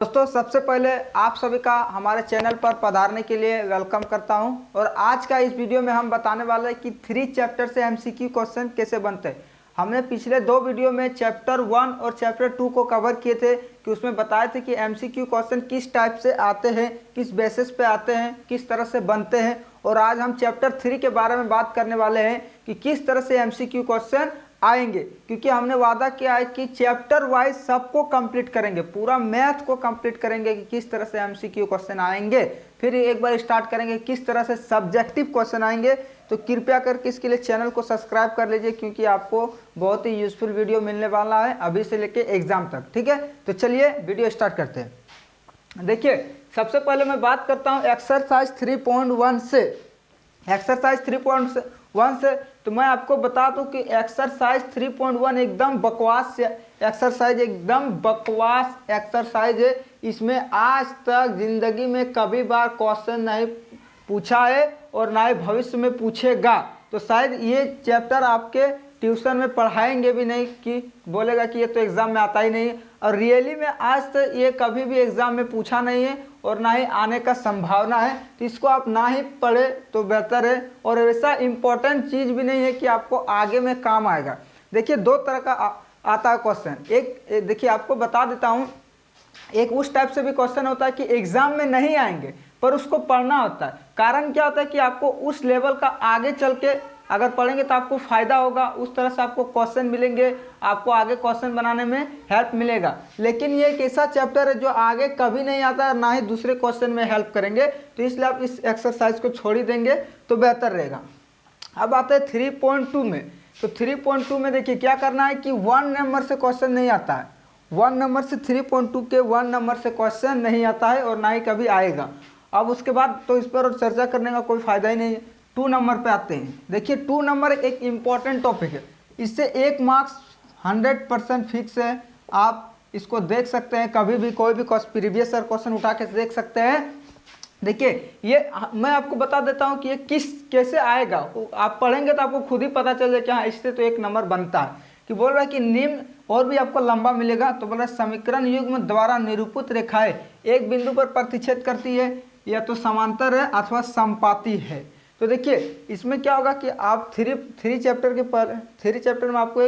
दोस्तों सबसे पहले आप सभी का हमारे चैनल पर पधारने के लिए वेलकम करता हूं। और आज का इस वीडियो में हम बताने वाले हैं कि 3 चैप्टर से एमसीक्यू क्वेश्चन कैसे बनते हैं। हमने पिछले 2 वीडियो में चैप्टर 1 और चैप्टर 2 को कवर किए थे कि उसमें बताए थे कि एमसीक्यू क्वेश्चन किस टाइप से आते हैं, किस बेसिस पे आते हैं, किस तरह से बनते हैं। और आज हम चैप्टर 3 के बारे में बात करने वाले हैं कि किस तरह से एमसीक्यू क्वेश्चन आएंगे, क्योंकि हमने वादा किया है कि चैप्टर वाइज सबको कंप्लीट करेंगे, पूरा मैथ को कंप्लीट करेंगे कि किस तरह से एमसीक्यू क्वेश्चन आएंगे। फिर एक बार स्टार्ट करेंगे किस तरह से सब्जेक्टिव क्वेश्चन आएंगे। तो कृपया करके इसके लिए चैनल को सब्सक्राइब कर लीजिए, क्योंकि आपको बहुत ही यूजफुल वीडियो मिलने वाला है अभी से लेके एग्जाम तक। ठीक है, तो चलिए वीडियो स्टार्ट करते हैं। देखिए सबसे पहले मैं बात करता हूँ एक्सरसाइज 3.1 से। एक्सरसाइज 3.1 से तो मैं आपको बता दूं कि एक्सरसाइज 3.1 एकदम बकवास एक्सरसाइज, एकदम बकवास एक्सरसाइज है। इसमें आज तक जिंदगी में कभी बार क्वेश्चन नहीं पूछा है और ना ही भविष्य में पूछेगा। तो शायद ये चैप्टर आपके ट्यूशन में पढ़ाएंगे भी नहीं, कि बोलेगा कि ये तो एग्ज़ाम में आता ही नहीं है। और रियली में आज तक ये कभी भी एग्ज़ाम में पूछा नहीं है और ना ही आने का संभावना है। तो इसको आप ना ही पढ़े तो बेहतर है। और ऐसा इम्पोर्टेंट चीज़ भी नहीं है कि आपको आगे में काम आएगा। देखिए 2 तरह का आता है क्वेश्चन। एक देखिए आपको बता देता हूँ, एक उस टाइप से भी क्वेश्चन होता है कि एग्ज़ाम में नहीं आएंगे पर उसको पढ़ना होता है। कारण क्या होता है कि आपको उस लेवल का आगे चल के अगर पढ़ेंगे तो आपको फ़ायदा होगा, उस तरह से आपको क्वेश्चन मिलेंगे, आपको आगे क्वेश्चन बनाने में हेल्प मिलेगा। लेकिन ये एक ऐसा चैप्टर है जो आगे कभी नहीं आता है, ना ही दूसरे क्वेश्चन में हेल्प करेंगे। तो इसलिए आप इस एक्सरसाइज को छोड़ ही देंगे तो बेहतर रहेगा। अब आते हैं 3.2 में। तो 3.2 में देखिए क्या करना है कि 1 नंबर से क्वेश्चन नहीं आता है। 1 नंबर से 3.2 के 1 नंबर से क्वेश्चन नहीं आता है और ना ही कभी आएगा। अब उसके बाद तो इस पर और चर्चा करने का कोई फ़ायदा ही नहीं है। 2 नंबर पे आते हैं। देखिए 2 नंबर एक इम्पॉर्टेंट टॉपिक है, इससे 1 मार्क्स 100% फिक्स है। आप इसको देख सकते हैं, कभी भी कोई भी प्रीवियस ईयर क्वेश्चन उठा के देख सकते हैं। देखिए ये मैं आपको बता देता हूँ कि ये कैसे आएगा। आप पढ़ेंगे तो आपको खुद ही पता चल जाए कि हाँ इससे तो 1 नंबर बनता है। कि बोल रहा है कि निम्न और भी आपको लंबा मिलेगा। तो बोल रहा है समीकरण युग्म द्वारा निरूपित रेखाएं एक बिंदु पर प्रतिच्छेद करती है, या तो समांतर है अथवा समपाती है। तो देखिए इसमें क्या होगा कि आप 3 चैप्टर में आपको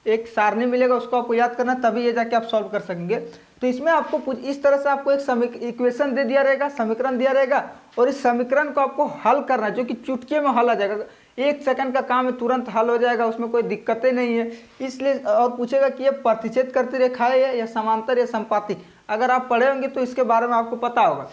एक सारणी मिलेगा, उसको आपको याद करना, तभी ये जाके आप सॉल्व कर सकेंगे। तो इसमें आपको इस तरह से आपको एक इक्वेशन दे दिया रहेगा, समीकरण दिया रहेगा, और इस समीकरण को आपको हल करना है, जो कि चुटकी में हल आ जाएगा। 1 सेकंड का काम है, तुरंत हल हो जाएगा, उसमें कोई दिक्कतें नहीं है। इसलिए और पूछेगा कि ये प्रतिच्छेद करती रेखा है या समांतर या समपाती। अगर आप पढ़े होंगे तो इसके बारे में आपको पता होगा।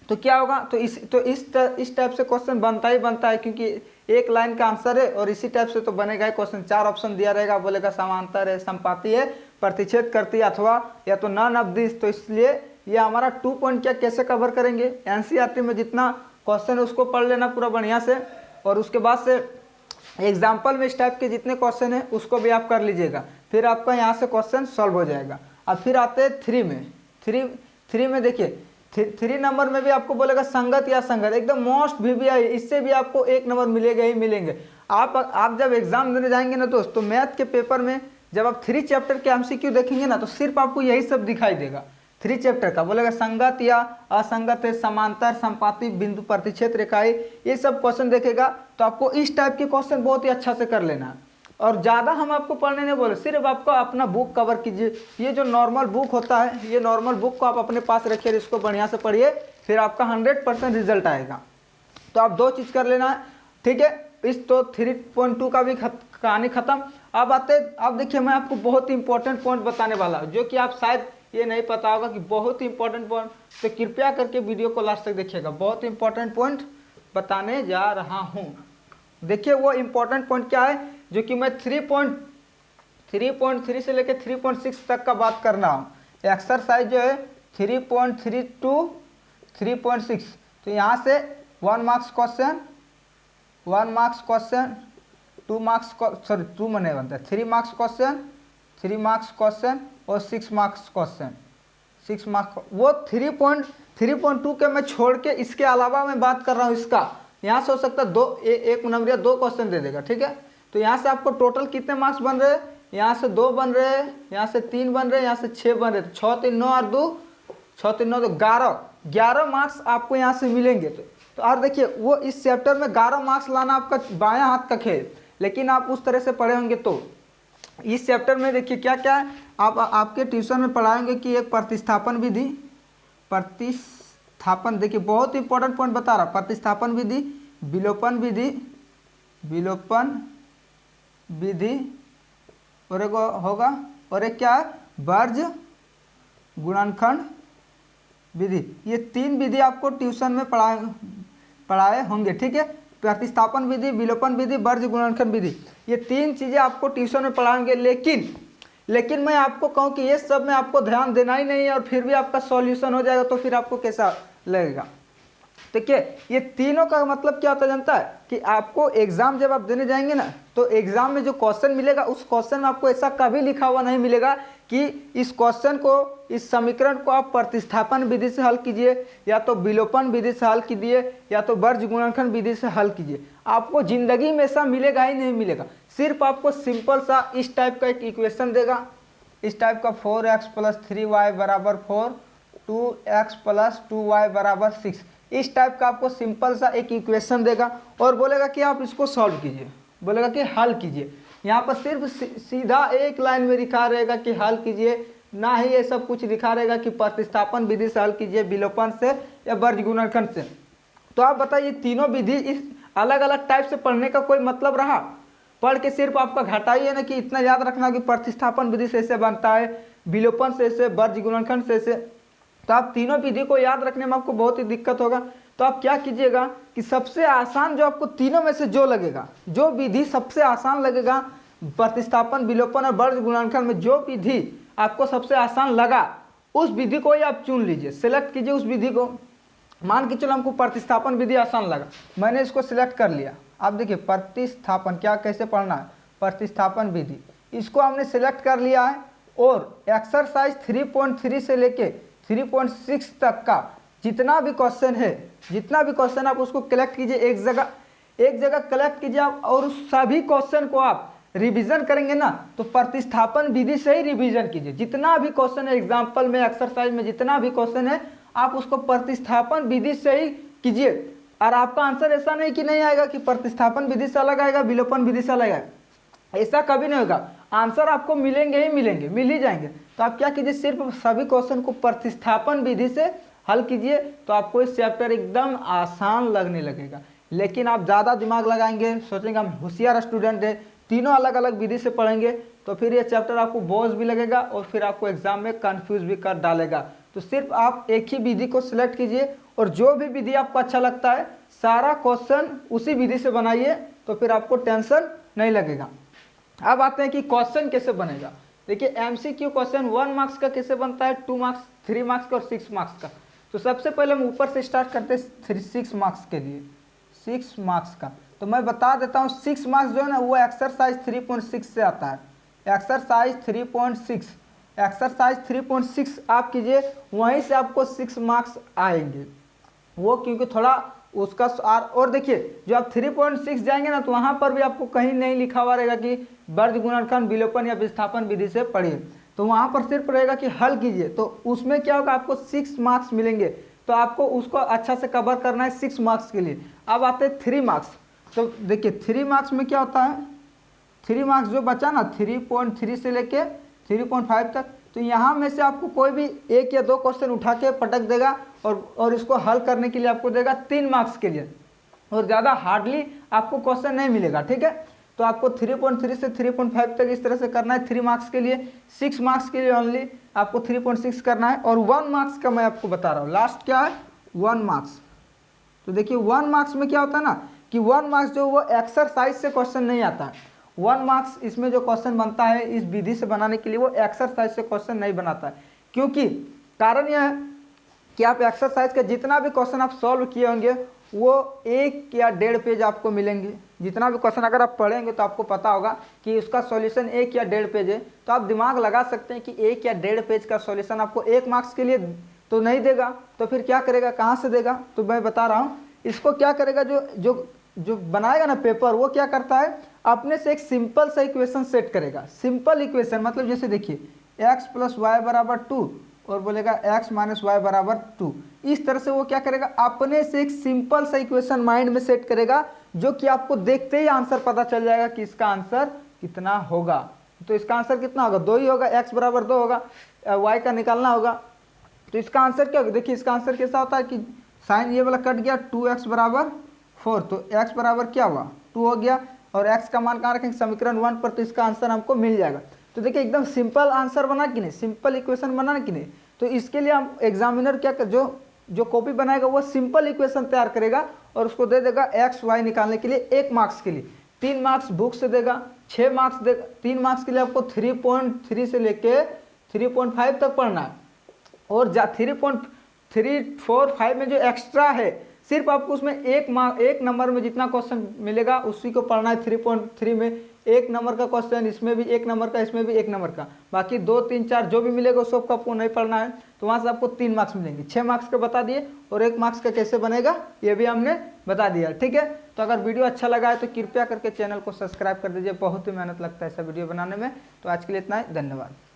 तो क्या होगा, तो इस टाइप से क्वेश्चन बनता ही बनता है, क्योंकि 1 लाइन का आंसर है और इसी टाइप से तो बनेगा ही क्वेश्चन। 4 ऑप्शन दिया रहेगा, बोलेगा समांतर है, समपाती है, प्रतिच्छेद करती है अथवा या तो नन ऑफ दिस। तो इसलिए ये हमारा 2 पॉइंट क्या कैसे कवर करेंगे, एनसीईआरटी में जितना क्वेश्चन है उसको पढ़ लेना पूरा बढ़िया से, और उसके बाद से एग्जाम्पल में इस टाइप के जितने क्वेश्चन है उसको भी आप कर लीजिएगा। फिर आपका यहाँ से क्वेश्चन सॉल्व हो जाएगा। अब फिर आते हैं 3 में। 3 में देखिए 3 नंबर में भी आपको बोलेगा संगत या संगत, एकदम मोस्ट वीवीआई, इससे भी आपको 1 नंबर मिलेगा ही मिलेंगे। आप जब एग्जाम देने जाएंगे ना दोस्त, तो मैथ के पेपर में जब आप 3 चैप्टर के एमसीक्यू देखेंगे ना, तो सिर्फ आपको यही सब दिखाई देगा। 3 चैप्टर का बोलेगा संगत या असंगत है, समांतर, समपाती, बिंदु, प्रतिच्छेद रेखाएं, ये सब क्वेश्चन देखेगा। तो आपको इस टाइप के क्वेश्चन बहुत ही अच्छा से कर लेना है। और ज़्यादा हम आपको पढ़ने नहीं बोले, सिर्फ आपको अपना बुक कवर कीजिए। ये जो नॉर्मल बुक होता है, ये नॉर्मल बुक को आप अपने पास रखिए, इसको बढ़िया से पढ़िए, फिर आपका 100% रिजल्ट आएगा। तो आप 2 चीज़ कर लेना है, ठीक है। इस तो 3.2 का भी कहानी खत्म। अब देखिए मैं आपको बहुत ही इंपॉर्टेंट पॉइंट बताने वाला हूँ, जो कि आप शायद ये नहीं पता होगा कि बहुत ही इंपॉर्टेंट पॉइंट। तो कृपया करके वीडियो को लास्ट तक देखिएगा, बहुत ही इंपॉर्टेंट पॉइंट बताने जा रहा हूँ। देखिए वो इंपॉर्टेंट पॉइंट क्या है, जो कि मैं 3.3 से लेकर 3.6 तक का बात कर रहा हूँ। एक्सरसाइज जो है 3.3 टू 3.6। तो यहाँ से 1 marks question, 1 marks question, 2 marks, sorry 2 में नहीं बनता, 3 मार्क्स क्वेश्चन, 3 मार्क्स क्वेश्चन और 6 मार्क्स क्वेश्चन, 6 मार्क्स। वो 3.2 के मैं छोड़ के इसके अलावा मैं बात कर रहा हूँ इसका। यहाँ से हो सकता है 1 नंबर या 2 क्वेश्चन दे देगा, ठीक है। तो यहाँ से आपको टोटल कितने मार्क्स बन रहे हैं, यहाँ से 2 बन रहे हैं, यहाँ से 3 बन रहे हैं, यहाँ से 6 बन रहे हैं। तो 6 3 9 और 2 6 3 9 तो 11 मार्क्स आपको यहाँ से मिलेंगे। तो और देखिए वो इस चैप्टर में 11 मार्क्स लाना आपका बायां हाथ का खेल, लेकिन आप उस तरह से पढ़े होंगे तो इस चैप्टर में देखिए क्या क्या है। आप आपके ट्यूशन में पढ़ाएंगे कि एक प्रतिस्थापन विधि, देखिए बहुत इंपॉर्टेंट पॉइंट बता रहा, प्रतिस्थापन विधि, विलोपन विधि और एक होगा, और एक क्या है, वर्ज गुणनखंड विधि। ये 3 विधि आपको ट्यूशन में पढ़ाए होंगे, ठीक है। प्रतिस्थापन विधि, विलोपन विधि, वर्ज गुणनखंड विधि, ये 3 चीज़ें आपको ट्यूशन में पढ़ाएंगे। लेकिन मैं आपको कहूँ कि ये सब में आपको ध्यान देना ही नहीं है और फिर भी आपका सॉल्यूशन हो जाएगा, तो फिर आपको कैसा लगेगा। ठीक है, ये तीनों का मतलब क्या होता है जानता है कि आपको एग्जाम जब आप देने जाएंगे ना, तो एग्जाम में जो क्वेश्चन मिलेगा उस क्वेश्चन में आपको ऐसा कभी लिखा हुआ नहीं मिलेगा कि इस क्वेश्चन को, इस समीकरण को आप प्रतिस्थापन विधि से हल कीजिए, या तो विलोपन विधि से हल कीजिए, या तो वर्ज गुणनखंड विधि से हल कीजिए। आपको जिंदगी में ऐसा मिलेगा ही नहीं मिलेगा। सिर्फ आपको सिंपल सा इस टाइप का एक इक्वेशन देगा, इस टाइप का 4x + 3y = 4, 2x + 2y = 6, इस टाइप का आपको सिंपल सा एक इक्वेशन देगा और बोलेगा कि आप इसको सॉल्व कीजिए, बोलेगा कि हल कीजिए। यहाँ पर सिर्फ सीधा एक लाइन में लिखा रहेगा कि हल कीजिए, ना ही ये सब कुछ लिखा रहेगा कि प्रतिस्थापन विधि से हल कीजिए, विलोपन से या वर्ज गुणनखंड से। तो आप बताइए तीनों विधि इस अलग अलग टाइप से पढ़ने का कोई मतलब रहा? पढ़ के सिर्फ आपका घाटा ही है ना कि इतना याद रखना कि प्रतिस्थापन विधि से ऐसे बनता है, विलोपन से ऐसे, वर्ज गुणनखंड से ऐसे। तो आप तीनों विधि को याद रखने में आपको बहुत ही दिक्कत होगा। तो आप क्या कीजिएगा कि सबसे आसान जो आपको तीनों में से जो लगेगा, जो विधि सबसे आसान लगेगा प्रतिस्थापन, विलोपन और वर्ज गुणनखंड में, जो विधि आपको सबसे आसान लगा उस विधि को ही आप चुन लीजिए, सिलेक्ट कीजिए उस विधि को। मान के चलो हमको प्रतिस्थापन विधि आसान लगा, मैंने इसको सिलेक्ट कर लिया। अब देखिए प्रतिस्थापन क्या कैसे पढ़ना है, प्रतिस्थापन विधि, इसको हमने सिलेक्ट कर लिया है। और एक्सरसाइज 3.3 से लेके 3.6 तक का जितना भी क्वेश्चन आप उसको कलेक्ट कीजिए, एक जगह कलेक्ट कीजिए आप, और उस सभी क्वेश्चन को आप रिवीजन करेंगे ना, तो प्रतिस्थापन विधि से ही रिवीजन कीजिए। जितना भी क्वेश्चन है एग्जाम्पल में, एक्सरसाइज में जितना भी क्वेश्चन है, आप उसको प्रतिस्थापन विधि से ही कीजिए। और आपका आंसर ऐसा नहीं कि नहीं आएगा कि प्रतिस्थापन विधि से अलग आएगा, विलोपन विधि से अलग आएगा, ऐसा कभी नहीं होगा। आंसर आपको मिलेंगे ही मिलेंगे, मिल ही जाएंगे। तो आप क्या कीजिए, सिर्फ सभी क्वेश्चन को प्रतिस्थापन विधि से हल कीजिए, तो आपको इस चैप्टर एकदम आसान लगने लगेगा। लेकिन आप ज़्यादा दिमाग लगाएंगे, सोचेंगे हम होशियार स्टूडेंट है, तीनों अलग अलग विधि से पढ़ेंगे, तो फिर ये चैप्टर आपको बोझ भी लगेगा और फिर आपको एग्जाम में कंफ्यूज भी कर डालेगा। तो सिर्फ आप एक ही विधि को सिलेक्ट कीजिए और जो भी विधि आपको अच्छा लगता है सारा क्वेश्चन उसी विधि से बनाइए, तो फिर आपको टेंशन नहीं लगेगा। अब आते हैं कि क्वेश्चन कैसे बनेगा। देखिए एमसीक्यू क्वेश्चन 1 मार्क्स का कैसे बनता है, 2 मार्क्स, 3 मार्क्स का और 6 मार्क्स का। तो सबसे पहले हम ऊपर से स्टार्ट करते हैं 6 मार्क्स के लिए, 6 मार्क्स का। तो मैं बता देता हूँ 6 मार्क्स जो है ना वो एक्सरसाइज 3.6 से आता है। एक्सरसाइज 3.6 आप कीजिए, वहीं से आपको 6 मार्क्स आएंगे। वो क्योंकि थोड़ा उसका और देखिए जो आप 3.6 जाएंगे ना, तो वहाँ पर भी आपको कहीं नहीं लिखा हुआ रहेगा कि वर्ज गुणनखंड, विलोपन या विस्थापन विधि से पढ़िए, तो वहाँ पर सिर्फ रहेगा कि हल कीजिए। तो उसमें क्या होगा, आपको 6 मार्क्स मिलेंगे, तो आपको उसको अच्छा से कवर करना है 6 मार्क्स के लिए। अब आते हैं 3 मार्क्स। तो देखिए 3 मार्क्स में क्या होता है, 3 मार्क्स जो बचा ना 3.3 से लेके 3.5 तक, तो यहाँ में से आपको कोई भी 1 या 2 क्वेश्चन उठा के पटक देगा और इसको हल करने के लिए आपको देगा 3 मार्क्स के लिए, और ज़्यादा हार्डली आपको क्वेश्चन नहीं मिलेगा, ठीक है। तो आपको 3.3 से 3.5 तक इस तरह से करना है 3 मार्क्स के लिए। 6 मार्क्स के लिए ओनली आपको 3.6 करना है। और 1 मार्क्स का मैं आपको बता रहा हूँ, लास्ट क्या है 1 मार्क्स। तो देखिए 1 मार्क्स में क्या होता है ना कि 1 मार्क्स जो वो एक्सरसाइज से क्वेश्चन नहीं आता है। 1 मार्क्स इसमें जो क्वेश्चन बनता है इस विधि से बनाने के लिए, वो एक्सरसाइज से क्वेश्चन नहीं बनाता है। क्योंकि कारण यह है कि आप एक्सरसाइज का जितना भी क्वेश्चन आप सॉल्व किए होंगे वो 1 या 1.5 पेज आपको मिलेंगे। जितना भी क्वेश्चन अगर आप पढ़ेंगे तो आपको पता होगा कि उसका सॉल्यूशन 1 या 1.5 पेज है। तो आप दिमाग लगा सकते हैं कि 1 या 1.5 पेज का सॉल्यूशन आपको 1 मार्क्स के लिए तो नहीं देगा, तो फिर क्या करेगा, कहाँ से देगा। तो मैं बता रहा हूँ, इसको क्या करेगा, जो बनाएगा ना पेपर, वो क्या करता है, अपने से एक सिंपल सा इक्वेशन सेट करेगा। सिंपल इक्वेशन मतलब जैसे देखिए x + y = 2 और बोलेगा x माइनस वाई बराबर 2। इस तरह से वो क्या करेगा, अपने से एक सिंपल सा इक्वेशन माइंड में सेट करेगा, जो कि आपको देखते ही आंसर पता चल जाएगा कि इसका आंसर कितना होगा। तो इसका आंसर कितना होगा, 2 ही होगा, x बराबर 2 होगा, y का निकालना होगा। तो इसका आंसर क्या होगा, देखिए इसका आंसर कैसा होता है कि साइन ये वाला कट गया, 2x बराबर 4, तो x बराबर क्या हुआ 2 हो गया, और x का मान कहाँ रखेंगे, समीकरण 1 पर, तो इसका आंसर हमको मिल जाएगा। तो देखिए एकदम सिंपल आंसर बना कि नहीं, सिंपल इक्वेशन बना कि नहीं। तो इसके लिए हम एग्जामिनर क्या कर, जो कॉपी बनाएगा वो सिंपल इक्वेशन तैयार करेगा और उसको दे देगा एक्स वाई निकालने के लिए 1 मार्क्स के लिए, 3 मार्क्स बुक से देगा, 6 मार्क्स देगा। 3 मार्क्स के लिए आपको 3.3 से लेके 3.5 तक पढ़ना है, और 3.345 में जो एक्स्ट्रा है सिर्फ आपको उसमें एक नंबर में जितना क्वेश्चन मिलेगा उसी को पढ़ना है। 3.3 में 1 नंबर का क्वेश्चन, इसमें भी 1 नंबर का, इसमें भी 1 नंबर का, बाकी 2, 3, 4 जो भी मिलेगा उस सबको आपको नहीं पढ़ना है। तो वहाँ से आपको 3 मार्क्स मिलेंगे। 6 मार्क्स का बता दिए, और 1 मार्क्स का कैसे बनेगा ये भी हमने बता दिया, ठीक है। तो अगर वीडियो अच्छा लगा है तो कृपया करके चैनल को सब्सक्राइब कर दीजिए, बहुत ही मेहनत लगता है ऐसा वीडियो बनाने में। तो आज के लिए इतना ही, धन्यवाद।